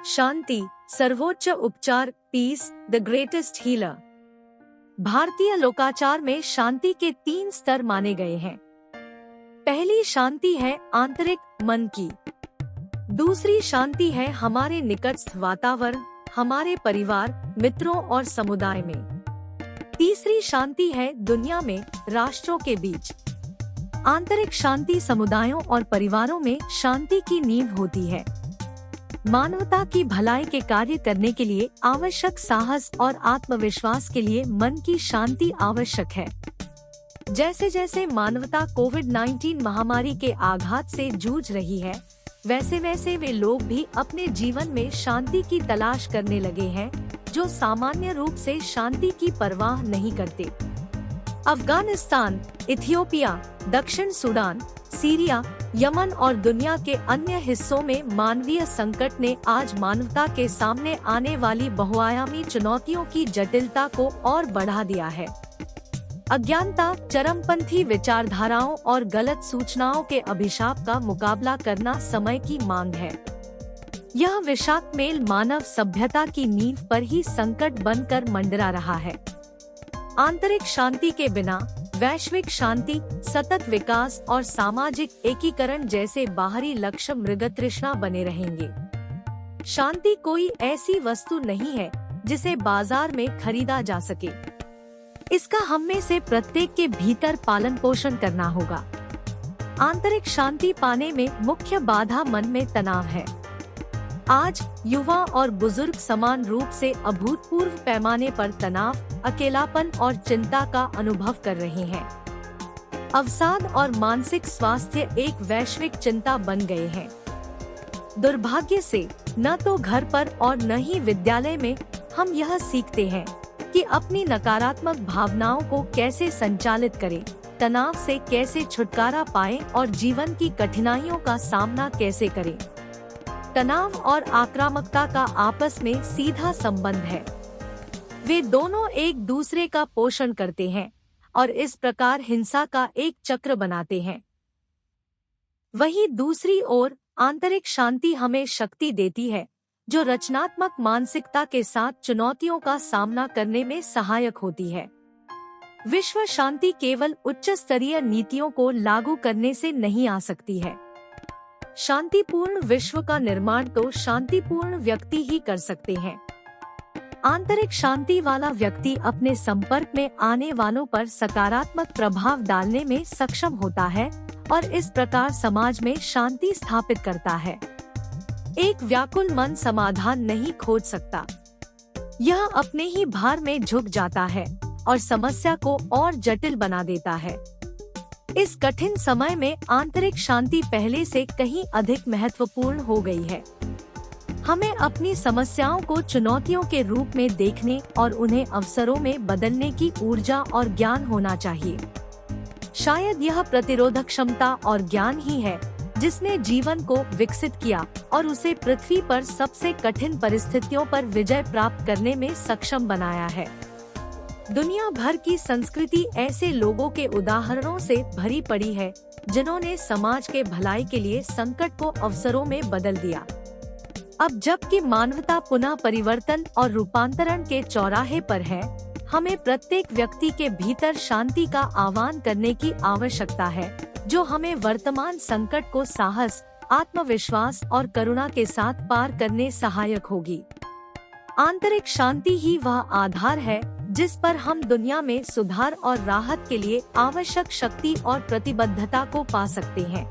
शांति सर्वोच्च उपचार, piece the greatest healer. भारतीय लोकाचार में शांति के 3 स्तर माने गए हैं। पहली शांति है आंतरिक मन की, दूसरी शांति है हमारे निकटस्थ वातावरण, हमारे परिवार, मित्रों और समुदाय में, तीसरी शांति है दुनिया में, राष्ट्रों के बीच। आंतरिक शांति समुदायों और परिवारों में शांति की नींव होती है। मानवता की भलाई के कार्य करने के लिए आवश्यक साहस और आत्मविश्वास के लिए मन की शांति आवश्यक है। जैसे जैसे मानवता कोविड-19 महामारी के आघात से जूझ रही है, वैसे वैसे वे लोग भी अपने जीवन में शांति की तलाश करने लगे हैं, जो सामान्य रूप से शांति की परवाह नहीं करते। अफगानिस्तान, इथियोपिया, दक्षिण सूडान, सीरिया, यमन और दुनिया के अन्य हिस्सों में मानवीय संकट ने आज मानवता के सामने आने वाली बहुआयामी चुनौतियों की जटिलता को और बढ़ा दिया है। अज्ञानता, चरमपंथी विचारधाराओं और गलत सूचनाओं के अभिशाप का मुकाबला करना समय की मांग है। यह विषाक्त मेल मानव सभ्यता की नींव पर ही संकट बनकर मंडरा रहा है। आंतरिक शांति के बिना वैश्विक शांति, सतत विकास और सामाजिक एकीकरण जैसे बाहरी लक्ष्य मृगतृष्णा बने रहेंगे। शांति कोई ऐसी वस्तु नहीं है जिसे बाजार में खरीदा जा सके। इसका हम में से प्रत्येक के भीतर पालन पोषण करना होगा। आंतरिक शांति पाने में मुख्य बाधा मन में तनाव है। आज युवा और बुजुर्ग समान रूप से अभूतपूर्व पैमाने पर तनाव, अकेलापन और चिंता का अनुभव कर रहे हैं। अवसाद और मानसिक स्वास्थ्य एक वैश्विक चिंता बन गए हैं। दुर्भाग्य से न तो घर पर और न ही विद्यालय में हम यह सीखते हैं कि अपनी नकारात्मक भावनाओं को कैसे संचालित करें, तनाव से कैसे छुटकारा पाएं और जीवन की कठिनाइयों का सामना कैसे करें। तनाव और आक्रामकता का आपस में सीधा संबंध है। वे दोनों एक दूसरे का पोषण करते हैं और इस प्रकार हिंसा का एक चक्र बनाते हैं। वहीं दूसरी ओर आंतरिक शांति हमें शक्ति देती है, जो रचनात्मक मानसिकता के साथ चुनौतियों का सामना करने में सहायक होती है। विश्व शांति केवल उच्च स्तरीय नीतियों को लागू करने से नहीं आ सकती है। शांतिपूर्ण विश्व का निर्माण तो शांतिपूर्ण व्यक्ति ही कर सकते हैं। आंतरिक शांति वाला व्यक्ति अपने संपर्क में आने वालों पर सकारात्मक प्रभाव डालने में सक्षम होता है और इस प्रकार समाज में शांति स्थापित करता है। एक व्याकुल मन समाधान नहीं खोज सकता। यह अपने ही भार में झुक जाता है और समस्या को और जटिल बना देता है। इस कठिन समय में आंतरिक शांति पहले से कहीं अधिक महत्वपूर्ण हो गई है। हमें अपनी समस्याओं को चुनौतियों के रूप में देखने और उन्हें अवसरों में बदलने की ऊर्जा और ज्ञान होना चाहिए। शायद यह प्रतिरोधक क्षमता और ज्ञान ही है जिसने जीवन को विकसित किया और उसे पृथ्वी पर सबसे कठिन परिस्थितियों पर विजय प्राप्त करने में सक्षम बनाया है। दुनिया भर की संस्कृति ऐसे लोगों के उदाहरणों से भरी पड़ी है जिन्होंने समाज के भलाई के लिए संकट को अवसरों में बदल दिया। अब जबकि मानवता पुनः परिवर्तन और रूपांतरण के चौराहे पर है, हमें प्रत्येक व्यक्ति के भीतर शांति का आह्वान करने की आवश्यकता है, जो हमें वर्तमान संकट को साहस, आत्मविश्वास और करुणा के साथ पार करने सहायक होगी। आंतरिक शांति ही वह आधार है जिस पर हम दुनिया में सुधार और राहत के लिए आवश्यक शक्ति और प्रतिबद्धता को पा सकते हैं।